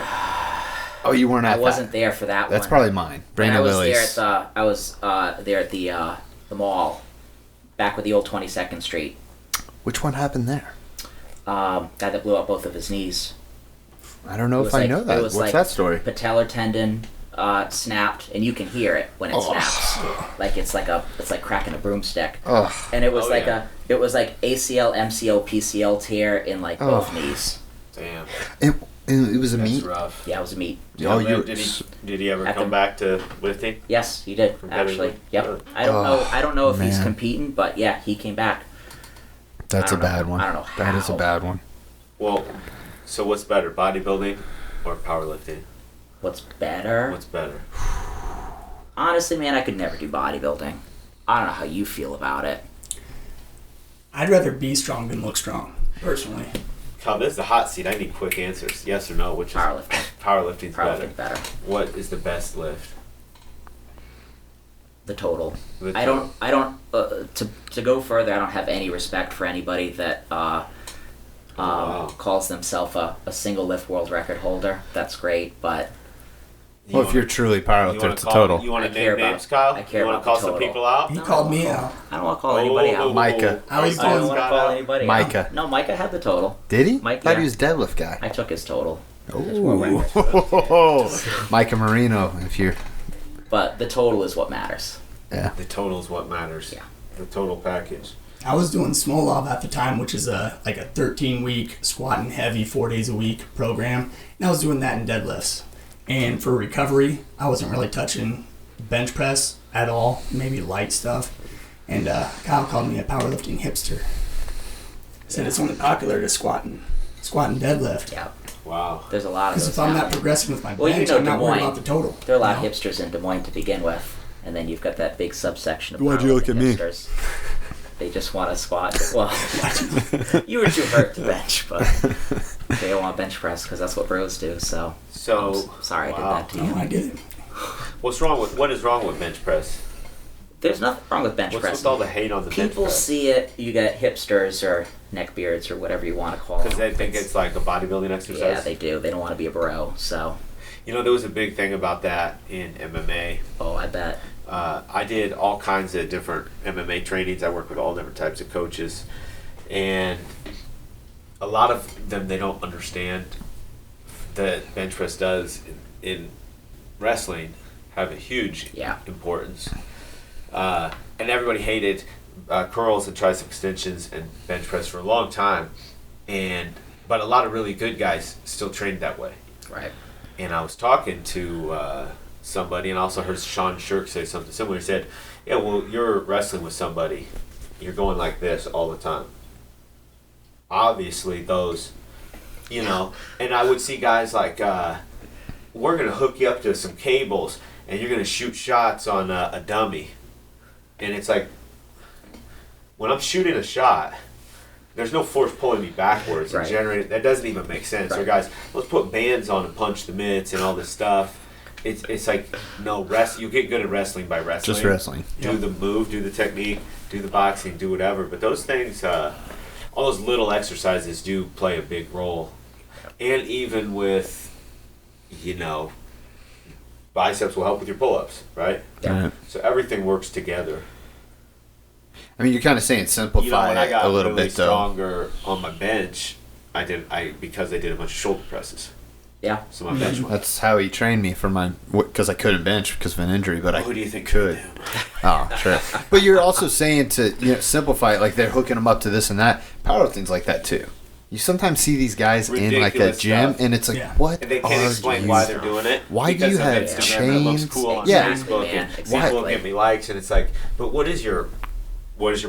Oh, you weren't at I that. wasn't there for that one. That's probably mine. Brandon Lilly's. I was there at the mall, back with the old 22nd Street. Which one happened there? Guy that blew up both of his knees. I don't know It if was I like- know it that. was What's like that story? Patellar tendon snapped, and you can hear it when it snaps. Like it's like cracking a broomstick. Oh, And it was Oh, like yeah. it was like ACL, MCL, PCL tear in like both knees. Damn. it was a That's meet. rough. Yeah, it was a meet. Oh, you Did he ever At come the- back to lifting? Yes, he did Competitively? actually. Yep. Good. I don't know if he's man. competing, but yeah, he came back. That's I a don't know. bad one. I don't know That is a how. bad one. Well, so what's better, bodybuilding or powerlifting? What's better? What's better? Honestly, man, I could never do bodybuilding. I don't know how you feel about it. I'd rather be strong than look strong, personally. Kyle, this is the hot seat. I need quick answers. Yes or no? Which is Powerlifting. powerlifting's better. Powerlifting better. What is the best lift? The total. The I total. don't. To go further, I don't have any respect for anybody that Wow. calls themselves a single lift world record holder. That's great, but Well, if you're truly powerlifter, it's a total. You want I to care name names, about- Kyle? I care You want about to call the some total. people out? He No, called me I out. don't want to call anybody out. Micah. I was I don't doing want to Scott call out. anybody Micah. out. No, Micah had the total. Did he? Mike, Thought yeah. he was deadlift guy. I took his total. Oh, Micah Marino, if you're. But the total is what matters. Yeah. The total is what matters. Yeah. The total package. I was doing small lob at the time, which is a 13-week squatting heavy 4 days a week program. And I was doing that in deadlifts. And for recovery, I wasn't really touching bench press at all, maybe light stuff. And Kyle called me a powerlifting hipster. Said it's only popular to squat and deadlift. Yeah. Wow. There's a lot of Because those if I'm now. not progressing with my Well, you bench, know I'm not worried Des Moines. about the total. There are a lot you know? of hipsters in Des Moines to begin with, and then you've got that big subsection of Why'd you look powerlifting at me? hipsters. They just want to squat. Well, you were too hurt to bench, but they don't want bench press because that's what bros do. So, So, I'm sorry wow. I did that to you. No, I get it. what is wrong with bench press? There's nothing wrong with bench What's press. with all the hate on the bench People press? see it. You get hipsters or neckbeards or whatever you want to call them. Because they think it's like a bodybuilding exercise. Yeah, they do. They don't want to be a bro. So, You know, there was a big thing about that in MMA. oh, I bet. I did all kinds of different MMA trainings. I work with all different types of coaches. And a lot of them, they don't understand that bench press does in wrestling have a huge Yeah. importance. And everybody hated curls and tricep extensions and bench press for a long time. But a lot of really good guys still trained that way. Right. And I was talking to somebody, and I also heard Sean Shirk say something similar. He said, yeah, well, you're wrestling with somebody. You're going like this all the time. Obviously, those, you know, and I would see guys like, we're going to hook you up to some cables, and you're going to shoot shots on a dummy. And it's like, when I'm shooting a shot, there's no force pulling me backwards and Right. generating. That doesn't even make sense. Or Right. guys, let's put bands on and punch the mitts and all this stuff. It's like no you get good at wrestling by wrestling. Just wrestling. Do the move, do the technique, do the boxing, do whatever. But those things, all those little exercises do play a big role. And even with, you know, biceps will help with your pull-ups, right? Yeah. Right. So everything works together. I mean, you're kind of saying simplify You know, when I it got a little really bit, though. stronger on my bench, because I did a bunch of shoulder presses. Yeah. So my bench went. That's how he trained me for my because I couldn't bench because of an injury, but I Who do you think could. Oh, sure. But you're also saying to simplify it, like they're hooking them up to this and that. Powerlifting's like that too. You sometimes see these guys in like a Ridiculous gym, stuff. and it's like, Yeah. what? And they are can't explain you? why they're doing it. Why do because you of have Instagram, and it looks chains? cool on Yeah. Facebook, Exactly, man. and Exactly. people will give me likes, and it's like, but what is your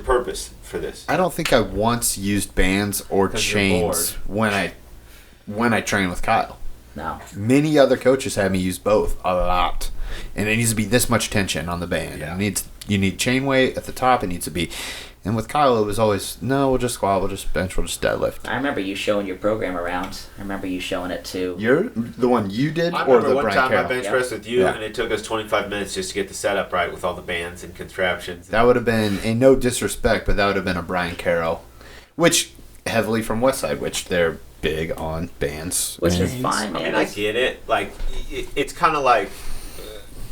purpose for this? I don't think I once used bands or 'Cause you're chains when I trained with Kyle. No. Many other coaches have me use both a lot, and it needs to be this much tension on the band. Yeah. You need chain weight at the top. It needs to be, and with Kyle it was always no. We'll just squat. We'll just bench. We'll just deadlift. I remember you showing your program around. I remember you showing it to. You're the one you did, I or remember the one Brian time I Carroll? bench Yeah. pressed with you, Yeah. and it took us 25 minutes just to get the setup right with all the bands and contraptions. That would have been, and no disrespect, but that would have been a Brian Carroll, which heavily from Westside, which they're big on bands. Which and- is fine, I man. mean, I get it. Like, it's kind of like,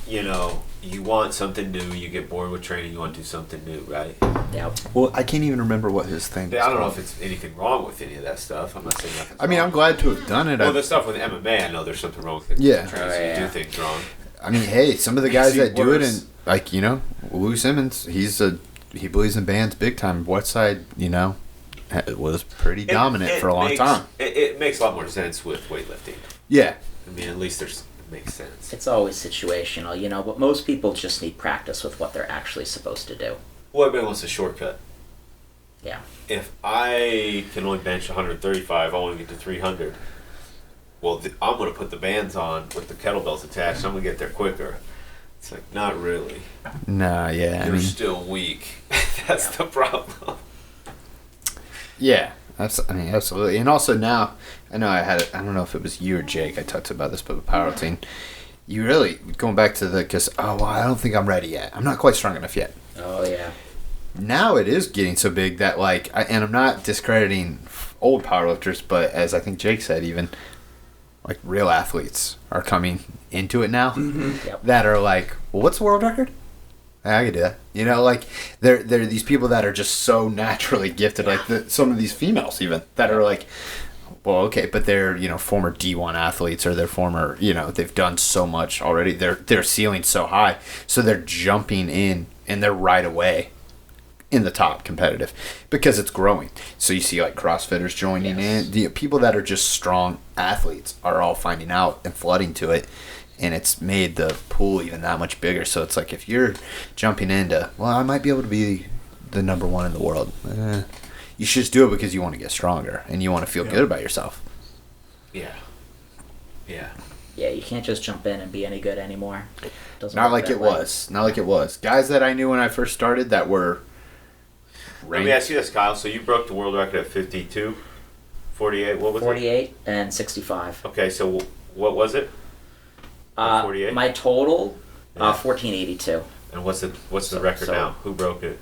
you know, you want something new, you get bored with training, you want to do something new, right? Yeah. well, I can't even remember what his thing. I don't know if it's anything wrong with any of that stuff. I'm not saying nothing. I mean, I'm glad to have done it. Well, the stuff with MMA, I know there's something wrong with it. Yeah. Training, so you do things wrong. I mean, hey, some of the guys See, that do it, worse. and like Lou Simmons, he believes in bands big time. Westside, it was pretty dominant for a long time. It makes a lot more sense with weightlifting. Yeah, I mean, at least it makes sense. It's always situational, but most people just need practice with what they're actually supposed to do. Well, everybody wants a shortcut. Yeah. If I can only bench 135, I want to get to 300. Well, I'm going to put the bands on with the kettlebells attached. I'm going to get there quicker. It's like, not really. nah, yeah. I You're mean, still weak. That's the problem. yeah, absolutely. And also now, I know I don't know if it was you or Jake. I talked about this, but with powerlifting, you really, going back to because, I don't think I'm ready yet. I'm not quite strong enough yet. Oh, yeah. Now it is getting so big that, like, and I'm not discrediting old powerlifters, but as I think Jake said, even, like, real athletes are coming into it now Yep. that are like, well, what's the world record? I could do that. You know, like, there are these people that are just so naturally gifted, like some of these females even, that are like, well, okay, but they're, former D1 athletes, or they're former, they've done so much already. Their ceiling's so high, so they're jumping in, and they're right away in the top competitive because it's growing. So you see, like, CrossFitters joining in. The people that are just strong athletes are all finding out and flooding to it, and it's made the pool even that much bigger. So it's like, if you're jumping into, well, I might be able to be the number one in the world, you should just do it because you want to get stronger and you want to feel good about yourself. Yeah. Yeah, you can't just jump in and be any good anymore. Doesn't Not work like that it way. was. Not like it was. Guys that I knew when I first started that were Let me ask you this, Kyle. So you broke the world record at 52, 48. What was 48 and 65. it? Okay, so what was it? 48. My total, Yeah. 1482. And what's the record now? Who broke it?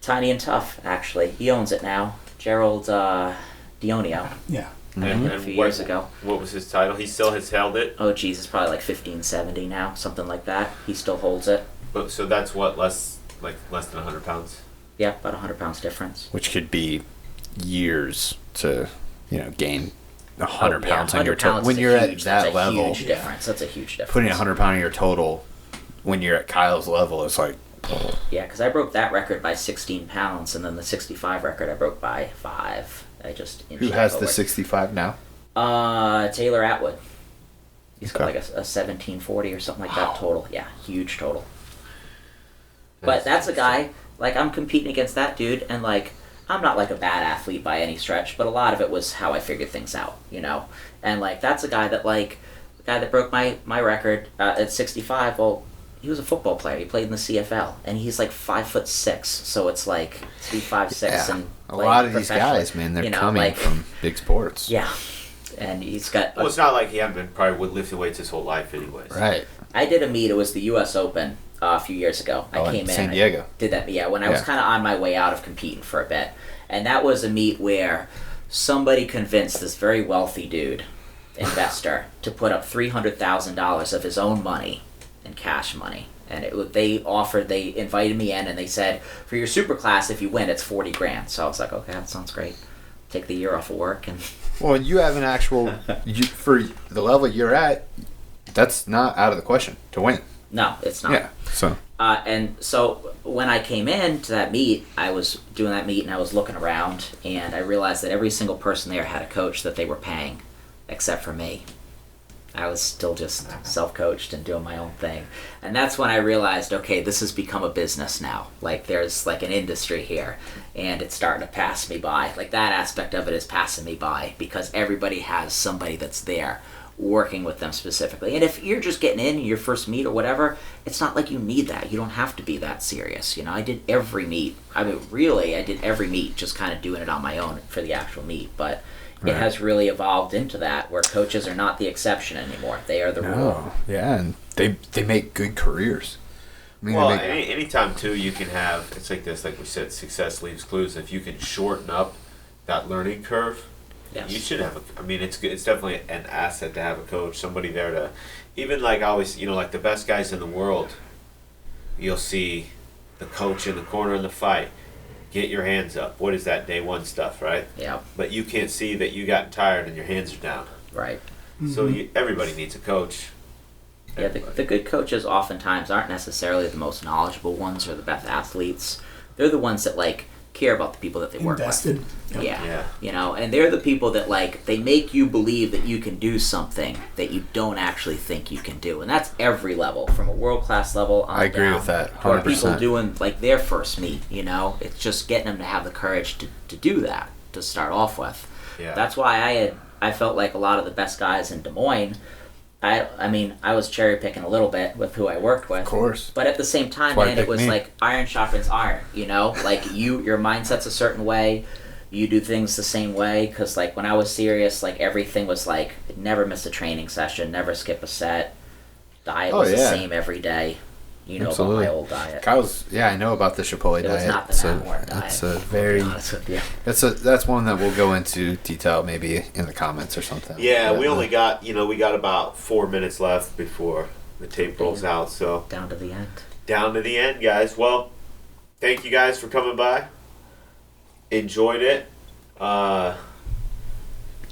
Tiny and Tough, actually. He owns it now. Gerald Dionio. Yeah. And A few years ago. What was his title? He still has held it. Oh, geez, it's probably like 1570 now, something like that. He still holds it. But so that's what less than 100 pounds. Yeah, about 100 pounds difference. which could be years to, gain 100 Oh, yeah, pounds on your 100 total. pounds When is you're at huge. that That's level, a huge difference. That's a huge difference. putting 100 pound on your total when you're at Kyle's level is like, Yeah, because I broke that record by 16 pounds, and then the 65 record I broke by 5. I just inched who that has the forward. 65 now? Taylor Atwood. He's got Okay. like a 1740 or something like that total. Yeah, huge total. But that's a guy, like, I'm competing against that dude, and, like, I'm not, like, a bad athlete by any stretch, but a lot of it was how I figured things out, And, like, that's a guy that, like, the guy that broke my record at 65, well, he was a football player. He played in the CFL, and he's, like, 5'6", so it's, like, to be 5'6", and a play lot of these professionally, guys, man, they're coming from big sports. Yeah, and he's got... Well, it's not like he hadn't been probably lifting weights his whole life, anyways. Right. I did a meet. It was the U.S. Open a few years ago. I came in. San Diego. Did that? Yeah, when I was kind of on my way out of competing for a bit, and that was a meet where somebody convinced this very wealthy dude, investor, to put up $300,000 of his own money in cash money, and they invited me in, and they said, for your super class, if you win, it's 40 grand. So I was like, okay, that sounds great. Take the year off of work and. Well, you have an actual for the level you're at. That's not out of the question to win. No, it's not. Yeah. So. And so when I came in to that meet, I was doing that meet and I was looking around, and I realized that every single person there had a coach that they were paying, except for me. I was still just self-coached and doing my own thing. And that's when I realized, okay, this has become a business now. Like, there's like an industry here, and it's starting to pass me by. Like, that aspect of it is passing me by because everybody has somebody that's there working with them specifically. And if you're just getting in your first meet or whatever, it's not like you need that. You don't have to be that serious. I did every meet. I mean, really, I did every meet, just kind of doing it on my own for the actual meet. But it has really evolved into that, where coaches are not the exception anymore. They are the rule. Yeah, and they make good careers. I mean, Well, anytime too, you can have, it's like this, like we said, success leaves clues. If you can shorten up that learning curve, Yes. you should have it's definitely an asset to have a coach, somebody there to, even like always, like the best guys in the world, you'll see the coach in the corner in the fight, get your hands up. What is that day one stuff, right? Yeah, But you can't see that you got tired and your hands are down. right. So everybody needs a coach. Yeah, the good coaches oftentimes aren't necessarily the most knowledgeable ones or the best athletes. They're the ones that, like, care about the people that they work Invested. with. Yep. Yeah. And they're the people that, like, they make you believe that you can do something that you don't actually think you can do. And that's every level, from a world-class level on I agree down, with that, to our people 100%. doing, like, their first meet, It's just getting them to have the courage to do that, to start off with. Yeah. That's why I felt like a lot of the best guys in Des Moines, I mean, I was cherry picking a little bit with who I worked with. Of course. But at the same time, That's why man, you it was picked me. like iron sharpens iron, Like, your mindset's a certain way. you do things the same way, because like when I was serious, like everything was like never miss a training session, never skip a set, diet was the same every day. You know about my old diet. Kyle's, I know about the Chipotle diet. It was not the diet. That's a very, that's one that we'll go into detail maybe in the comments or something. Yeah, we only got, we got about 4 minutes left before the tape rolls out, so. Down to the end. Down to the end, guys. Well, thank you guys for coming by. Enjoyed it.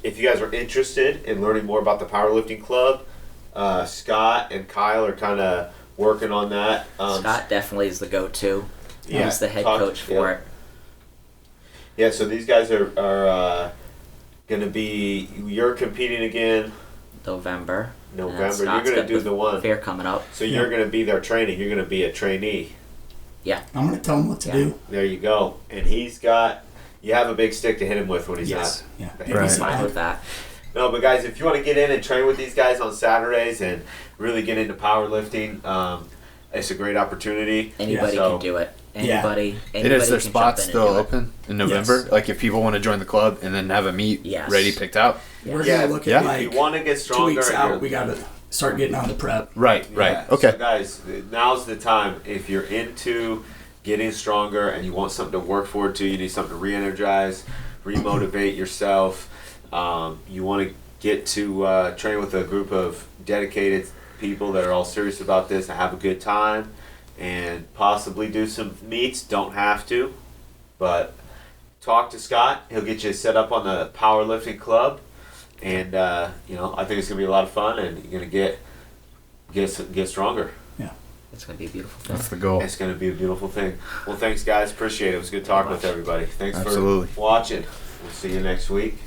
If you guys are interested in learning more about the Powerlifting Club, Scott and Kyle are kind of working on that. Scott definitely is the go-to. He's the head coach for it. Yeah, so these guys are going to be, you're competing again. November. You're going to do the one. Fair coming up. So you're going to be their training. You're going to be a trainee. Yeah. I'm going to tell him what to do. There you go. And he's got, you have a big stick to hit him with when he's not. Yeah. He's fine with that. No, but guys, if you want to get in and train with these guys on Saturdays and really get into powerlifting, it's a great opportunity. Anybody can do it. Anybody Is their can spots jump in still open in November? Yes. Like if people want to join the club and then have a meet ready picked out? We're going to look at like if you want to get 2 stronger, weeks out, we got to start getting on the prep. Right. Okay. So guys, now's the time. If you're into getting stronger and you want something to work forward to, you need something to re-energize, re-motivate yourself, you want to get to train with a group of dedicated people that are all serious about this and have a good time and possibly do some meets. Don't have to, but talk to Scott. He'll get you set up on the Powerlifting Club, and I think it's gonna be a lot of fun, and you're gonna get stronger. Yeah, it's gonna be a beautiful thing. That's the goal. It's gonna be a beautiful thing. Well, thanks guys, appreciate it. It was good talking with everybody. Thanks for watching. We'll see you next week.